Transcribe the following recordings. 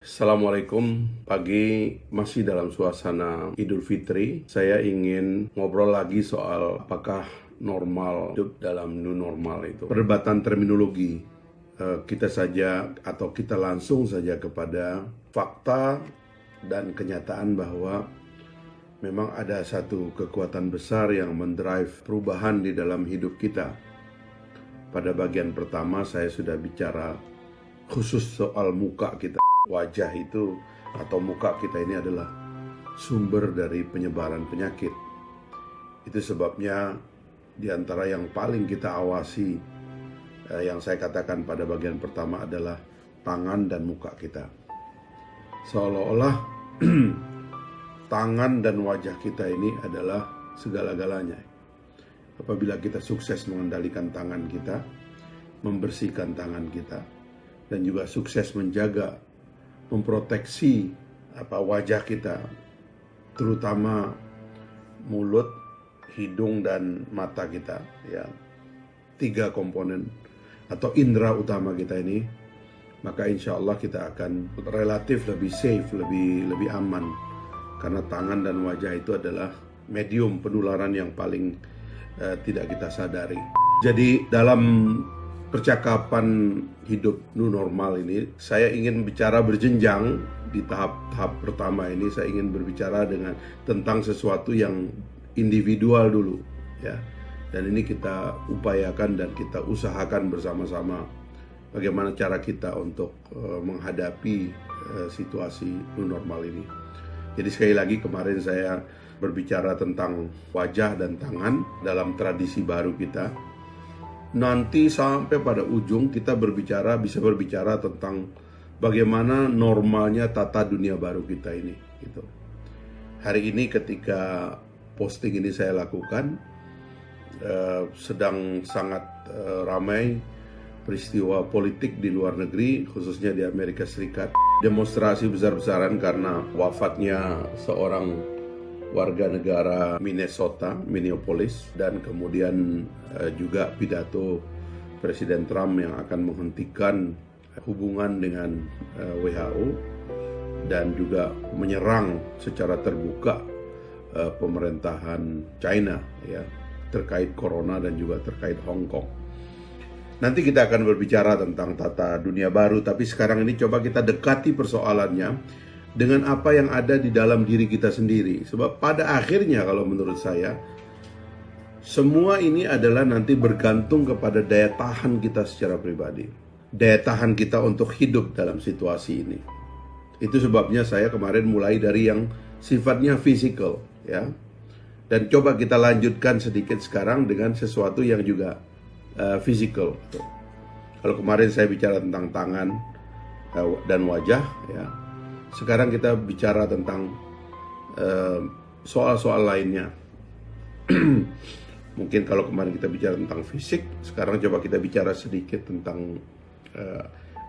Assalamualaikum, pagi masih dalam suasana Idul Fitri. Saya ingin ngobrol lagi soal apakah normal hidup dalam new normal itu. Perdebatan terminologi, kita saja atau kita langsung saja kepada fakta dan kenyataan bahwa memang ada satu kekuatan besar yang mendrive perubahan di dalam hidup kita. Pada bagian pertama saya sudah bicara khusus soal muka kita. Wajah itu atau muka kita ini adalah sumber dari penyebaran penyakit. Itu sebabnya di antara yang paling kita awasi, yang saya katakan pada bagian pertama adalah tangan dan muka kita. Seolah-olah tangan dan wajah kita ini adalah segala-galanya. Apabila kita sukses mengendalikan tangan kita, membersihkan tangan kita, dan juga sukses menjaga memproteksi wajah kita, terutama mulut, hidung, dan mata kita, ya, 3 komponen atau indera utama kita ini, maka insya Allah kita akan relatif lebih safe, lebih aman, karena tangan dan wajah itu adalah medium penularan yang paling tidak kita sadari. Jadi dalam percakapan hidup new normal ini, saya ingin bicara berjenjang. Di tahap pertama ini saya ingin berbicara tentang sesuatu yang individual dulu, ya. Dan ini kita upayakan dan kita usahakan bersama-sama bagaimana cara kita untuk menghadapi situasi new normal ini. Jadi sekali lagi, kemarin saya berbicara tentang wajah dan tangan dalam tradisi baru kita. Nanti sampai pada ujung kita bisa berbicara tentang bagaimana normalnya tata dunia baru kita ini, gitu. Hari ini ketika posting ini saya lakukan, sedang sangat ramai peristiwa politik di luar negeri, khususnya di Amerika Serikat. Demonstrasi besar-besaran karena wafatnya seorang warga negara Minneapolis, dan kemudian juga pidato Presiden Trump yang akan menghentikan hubungan dengan WHO dan juga menyerang secara terbuka pemerintahan China, ya, terkait corona dan juga terkait Hong Kong. Nanti kita akan berbicara tentang tata dunia baru, tapi sekarang ini coba kita dekati persoalannya dengan apa yang ada di dalam diri kita sendiri. Sebab pada akhirnya kalau menurut saya, semua ini adalah nanti bergantung kepada daya tahan kita secara pribadi. Daya tahan kita untuk hidup dalam situasi ini. Itu sebabnya saya kemarin mulai dari yang sifatnya physical, ya. Dan coba kita lanjutkan sedikit sekarang dengan sesuatu yang juga physical. Kalau kemarin saya bicara tentang tangan dan wajah, ya. Sekarang kita bicara tentang soal-soal lainnya. Mungkin kalau kemarin kita bicara tentang fisik, sekarang coba kita bicara sedikit tentang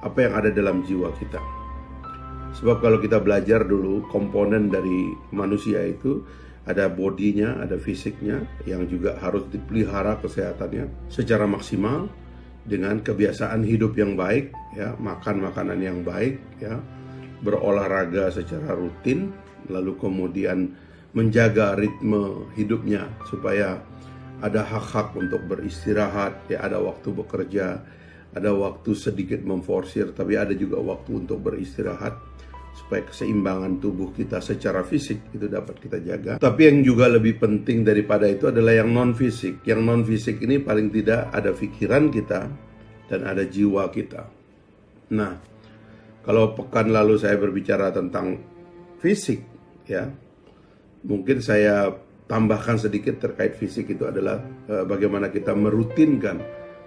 apa yang ada dalam jiwa kita. Sebab kalau kita belajar dulu komponen dari manusia itu, ada bodinya, ada fisiknya, yang juga harus dipelihara kesehatannya secara maksimal dengan kebiasaan hidup yang baik, ya, makan makanan yang baik, ya, berolahraga secara rutin, lalu kemudian menjaga ritme hidupnya supaya ada hak-hak untuk beristirahat, ya, ada waktu bekerja, ada waktu sedikit memforsir, tapi ada juga waktu untuk beristirahat supaya keseimbangan tubuh kita secara fisik itu dapat kita jaga. Tapi yang juga lebih penting daripada itu adalah yang non-fisik. Yang non-fisik ini paling tidak ada pikiran kita dan ada jiwa kita. Nah, kalau pekan lalu saya berbicara tentang fisik, ya, mungkin saya tambahkan sedikit terkait fisik. Itu adalah bagaimana kita merutinkan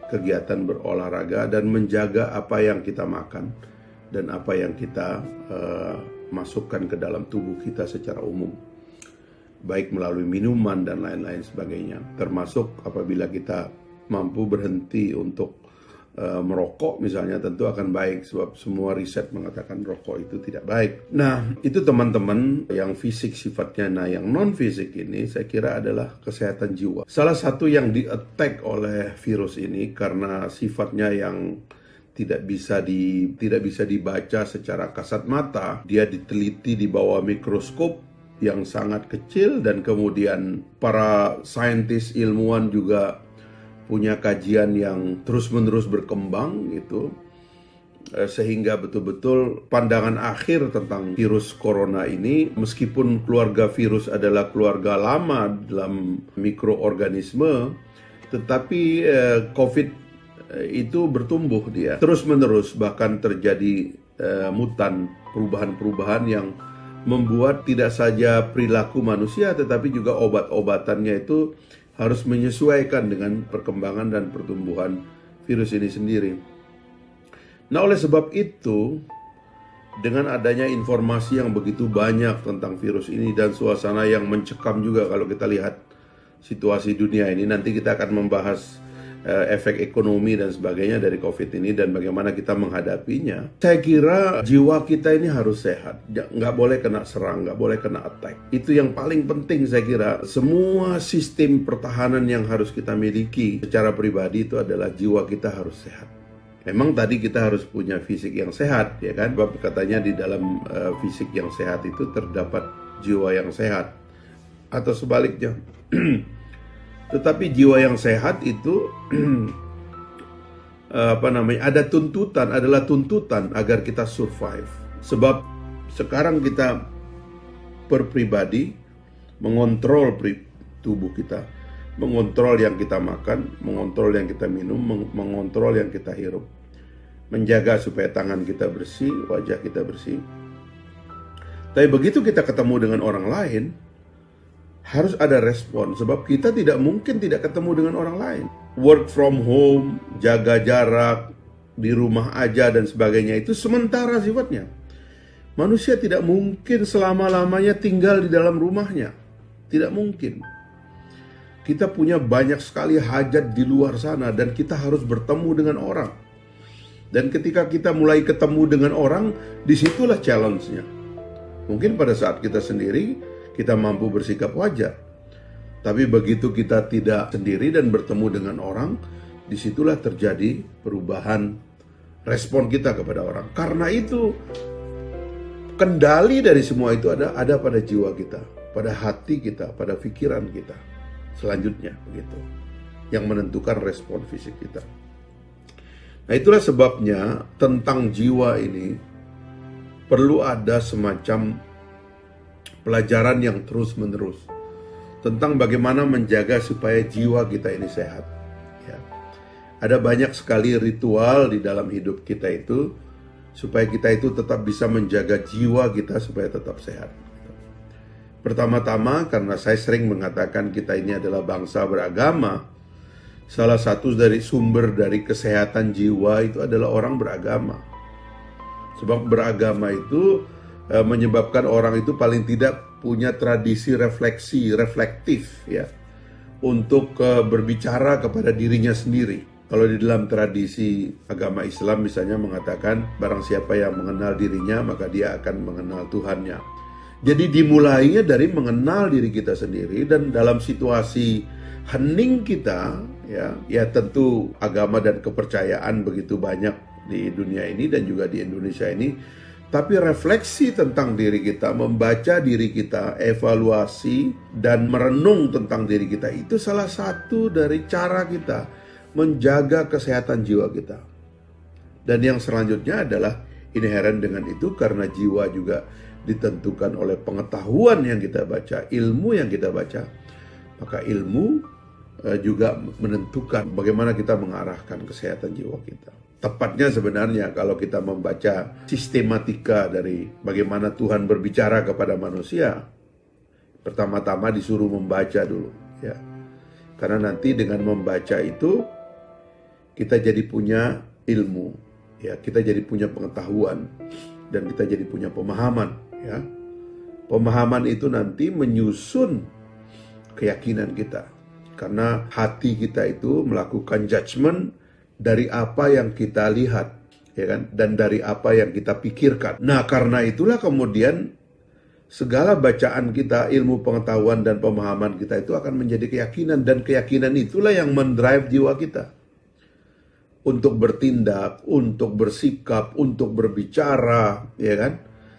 kegiatan berolahraga dan menjaga apa yang kita makan dan apa yang kita masukkan ke dalam tubuh kita secara umum, baik melalui minuman dan lain-lain sebagainya. Termasuk apabila kita mampu berhenti untuk merokok misalnya, tentu akan baik, sebab semua riset mengatakan rokok itu tidak baik. Nah, itu teman-teman yang fisik sifatnya. Nah, yang non fisik ini saya kira adalah kesehatan jiwa. Salah satu yang di-attack oleh virus ini karena sifatnya yang tidak bisa dibaca secara kasat mata. Dia diteliti di bawah mikroskop yang sangat kecil, dan kemudian para saintis ilmuwan juga punya kajian yang terus-menerus berkembang gitu. Sehingga betul-betul pandangan akhir tentang virus corona ini, meskipun keluarga virus adalah keluarga lama dalam mikroorganisme, tetapi COVID itu bertumbuh dia terus-menerus, bahkan terjadi mutan, perubahan-perubahan yang membuat tidak saja perilaku manusia tetapi juga obat-obatannya itu harus menyesuaikan dengan perkembangan dan pertumbuhan virus ini sendiri. Nah, oleh sebab itu, dengan adanya informasi yang begitu banyak tentang virus ini dan suasana yang mencekam juga kalau kita lihat situasi dunia ini, nanti kita akan membahas efek ekonomi dan sebagainya dari COVID ini dan bagaimana kita menghadapinya. Saya kira jiwa kita ini harus sehat, nggak boleh kena serang, nggak boleh kena attack. Itu yang paling penting saya kira. Semua sistem pertahanan yang harus kita miliki secara pribadi itu adalah jiwa kita harus sehat. Memang tadi kita harus punya fisik yang sehat, ya kan? Sebab katanya di dalam fisik yang sehat itu terdapat jiwa yang sehat, atau sebaliknya. Tetapi jiwa yang sehat itu adalah tuntutan agar kita survive. Sebab sekarang kita per pribadi mengontrol tubuh kita, mengontrol yang kita makan, mengontrol yang kita minum, mengontrol yang kita hirup, menjaga supaya tangan kita bersih, wajah kita bersih. Tapi begitu kita ketemu dengan orang lain, harus ada respon, sebab kita tidak mungkin tidak ketemu dengan orang lain. Work from home, jaga jarak, di rumah aja dan sebagainya, itu sementara sifatnya. Manusia tidak mungkin selama-lamanya tinggal di dalam rumahnya. Tidak mungkin. Kita punya banyak sekali hajat di luar sana dan kita harus bertemu dengan orang. Dan ketika kita mulai ketemu dengan orang, disitulah challenge-nya. Mungkin pada saat kita sendiri, kita mampu bersikap wajar. Tapi begitu kita tidak sendiri dan bertemu dengan orang, disitulah terjadi perubahan respon kita kepada orang. Karena itu, kendali dari semua itu ada pada jiwa kita, pada hati kita, pada pikiran kita. Selanjutnya begitu, yang menentukan respon fisik kita. Nah, itulah sebabnya tentang jiwa ini perlu ada semacam pelajaran yang terus-menerus tentang bagaimana menjaga supaya jiwa kita ini sehat. Ya. Ada banyak sekali ritual di dalam hidup kita itu supaya kita itu tetap bisa menjaga jiwa kita supaya tetap sehat. Pertama-tama, karena saya sering mengatakan kita ini adalah bangsa beragama, salah satu dari sumber dari kesehatan jiwa itu adalah orang beragama. Sebab beragama itu menyebabkan orang itu paling tidak punya tradisi reflektif ya, untuk berbicara kepada dirinya sendiri. Kalau di dalam tradisi agama Islam misalnya mengatakan barang siapa yang mengenal dirinya maka dia akan mengenal Tuhannya. Jadi dimulainya dari mengenal diri kita sendiri, dan dalam situasi hening kita ya tentu agama dan kepercayaan begitu banyak di dunia ini dan juga di Indonesia ini. Tapi refleksi tentang diri kita, membaca diri kita, evaluasi dan merenung tentang diri kita, itu salah satu dari cara kita menjaga kesehatan jiwa kita. Dan yang selanjutnya adalah inheren dengan itu, karena jiwa juga ditentukan oleh pengetahuan yang kita baca, ilmu yang kita baca. Maka ilmu juga menentukan bagaimana kita mengarahkan kesehatan jiwa kita. Tepatnya sebenarnya kalau kita membaca sistematika dari bagaimana Tuhan berbicara kepada manusia, pertama-tama disuruh membaca dulu ya. Karena nanti dengan membaca itu kita jadi punya ilmu ya, kita jadi punya pengetahuan dan kita jadi punya pemahaman ya. Pemahaman itu nanti menyusun keyakinan kita. Karena hati kita itu melakukan judgment dari apa yang kita lihat, ya kan, dan dari apa yang kita pikirkan. Nah, karena itulah kemudian segala bacaan kita, ilmu pengetahuan dan pemahaman kita itu akan menjadi keyakinan, dan keyakinan itulah yang mendrive jiwa kita. untuk bertindak, untuk bersikap, untuk berbicara, ya kan?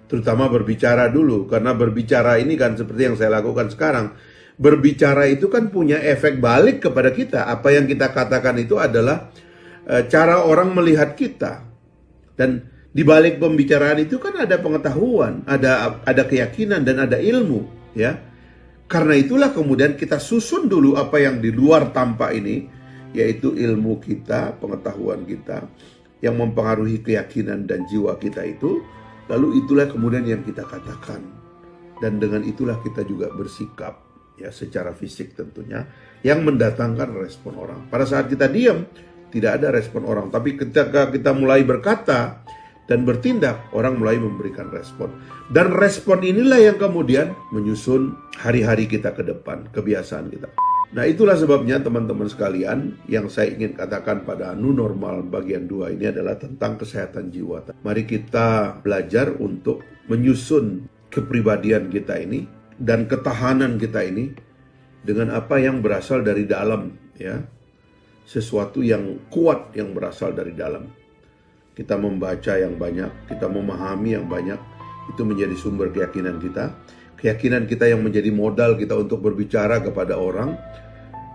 Terutama berbicara dulu, karena berbicara ini kan seperti yang saya lakukan sekarang. Berbicara itu kan punya efek balik kepada kita. Apa yang kita katakan itu adalah cara orang melihat kita. Dan di balik pembicaraan itu kan ada pengetahuan, ada keyakinan dan ada ilmu, ya. Karena itulah kemudian kita susun dulu apa yang di luar tampak ini, yaitu ilmu kita, pengetahuan kita yang mempengaruhi keyakinan dan jiwa kita itu. Lalu itulah kemudian yang kita katakan. Dan dengan itulah kita juga bersikap, ya, secara fisik tentunya, yang mendatangkan respon orang. Pada saat kita diam, tidak ada respon orang. Tapi ketika kita mulai berkata dan bertindak, orang mulai memberikan respon. Dan respon inilah yang kemudian menyusun hari-hari kita ke depan, kebiasaan kita. Nah, itulah sebabnya teman-teman sekalian, yang saya ingin katakan pada New Normal bagian 2 ini adalah tentang kesehatan jiwa. Mari kita belajar untuk menyusun kepribadian kita ini dan ketahanan kita ini dengan apa yang berasal dari dalam, ya. Sesuatu yang kuat yang berasal dari dalam. Kita membaca yang banyak, kita memahami yang banyak, itu menjadi sumber keyakinan kita. Keyakinan kita yang menjadi modal kita untuk berbicara kepada orang,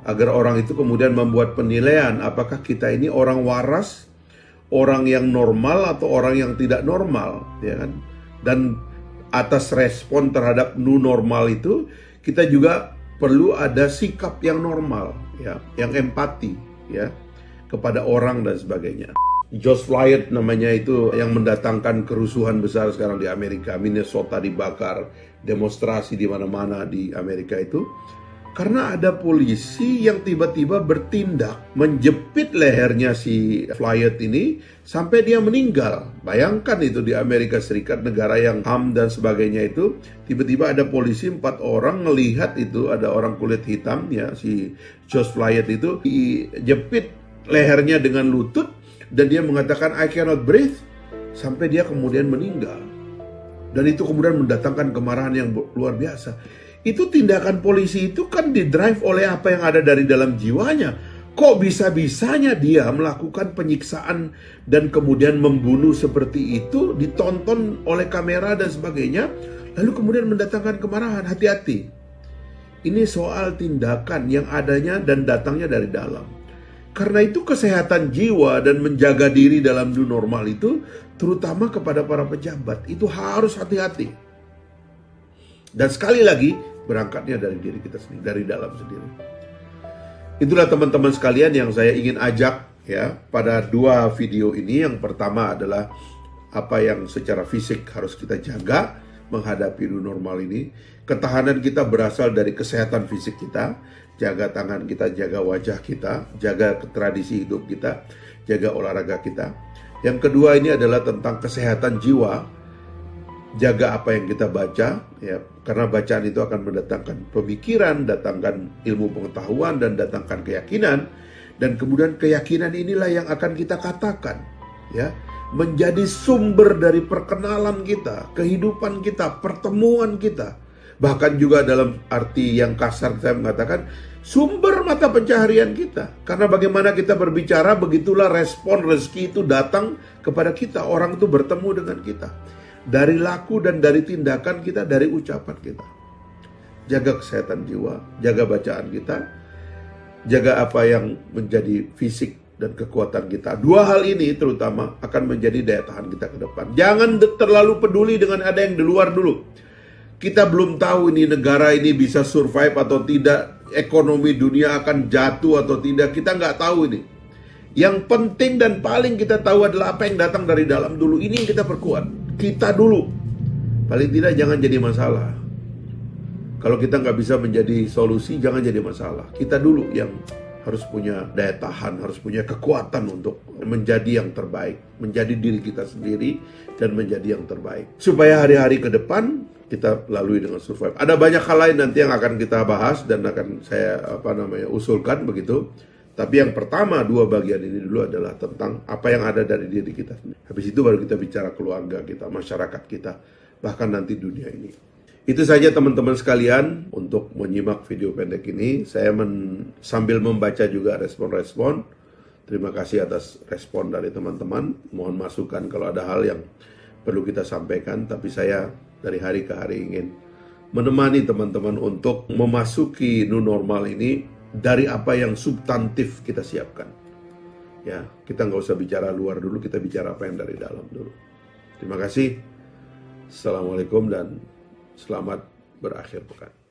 agar orang itu kemudian membuat penilaian apakah kita ini orang waras, orang yang normal atau orang yang tidak normal, ya kan? Dan atas respon terhadap new normal itu, kita juga perlu ada sikap yang normal, ya, yang empati, ya, kepada orang dan sebagainya. George Floyd namanya itu, yang mendatangkan kerusuhan besar sekarang di Amerika. Minnesota dibakar, demonstrasi di mana-mana di Amerika itu. Karena ada polisi yang tiba-tiba bertindak, menjepit lehernya si Floyd ini sampai dia meninggal. Bayangkan itu di Amerika Serikat, negara yang HAM dan sebagainya itu, tiba-tiba ada polisi 4 orang ngelihat itu ada orang kulit hitam, ya, si George Floyd itu dijepit lehernya dengan lutut. Dan dia mengatakan I cannot breathe, sampai dia kemudian meninggal. Dan itu kemudian mendatangkan kemarahan yang luar biasa. Itu tindakan polisi itu kan didrive oleh apa yang ada dari dalam jiwanya. Kok bisa-bisanya dia melakukan penyiksaan dan kemudian membunuh seperti itu, ditonton oleh kamera dan sebagainya, lalu kemudian mendatangkan kemarahan. Hati-hati. Ini soal tindakan yang adanya dan datangnya dari dalam. Karena itu kesehatan jiwa dan menjaga diri dalam new normal itu, terutama kepada para pejabat, itu harus hati-hati. Dan sekali lagi, berangkatnya dari diri kita sendiri, dari dalam sendiri. Itulah teman-teman sekalian yang saya ingin ajak, ya, pada 2 video ini. Yang pertama adalah apa yang secara fisik harus kita jaga menghadapi new normal ini. Ketahanan kita berasal dari kesehatan fisik kita. Jaga tangan kita, jaga wajah kita, jaga tradisi hidup kita, jaga olahraga kita. Yang kedua ini adalah tentang kesehatan jiwa. Jaga apa yang kita baca, ya, karena bacaan itu akan mendatangkan pemikiran, datangkan ilmu pengetahuan, dan datangkan keyakinan. Dan kemudian keyakinan inilah yang akan kita katakan, ya, menjadi sumber dari perkenalan kita, kehidupan kita, pertemuan kita. Bahkan juga dalam arti yang kasar saya mengatakan sumber mata pencaharian kita. Karena bagaimana kita berbicara, begitulah respon rezeki itu datang kepada kita. Orang itu bertemu dengan kita. Dari laku dan dari tindakan kita, dari ucapan kita. Jaga kesehatan jiwa, jaga bacaan kita, jaga apa yang menjadi fisik dan kekuatan kita. 2 hal ini terutama akan menjadi daya tahan kita ke depan. Jangan terlalu peduli dengan ada yang di luar dulu. Kita belum tahu ini negara ini bisa survive atau tidak, ekonomi dunia akan jatuh atau tidak, kita nggak tahu ini. Yang penting dan paling kita tahu adalah apa yang datang dari dalam dulu. Ini yang kita perkuat, kita dulu. Paling tidak jangan jadi masalah. Kalau kita nggak bisa menjadi solusi, jangan jadi masalah. Kita dulu yang harus punya daya tahan, harus punya kekuatan untuk menjadi yang terbaik, menjadi diri kita sendiri dan menjadi yang terbaik. Supaya hari-hari ke depan kita lalui dengan survive. Ada banyak hal lain nanti yang akan kita bahas dan akan saya usulkan begitu. Tapi yang pertama 2 bagian ini dulu adalah tentang apa yang ada dari diri kita. Habis itu baru kita bicara keluarga kita, masyarakat kita, bahkan nanti dunia ini. Itu saja teman-teman sekalian untuk menyimak video pendek ini. Saya sambil membaca juga respon-respon. Terima kasih atas respon dari teman-teman. Mohon masukan kalau ada hal yang perlu kita sampaikan. Tapi saya dari hari ke hari ingin menemani teman-teman untuk memasuki new normal ini dari apa yang substantif kita siapkan. Ya, kita nggak usah bicara luar dulu, kita bicara apa yang dari dalam dulu. Terima kasih. Assalamualaikum dan selamat berakhir pekan.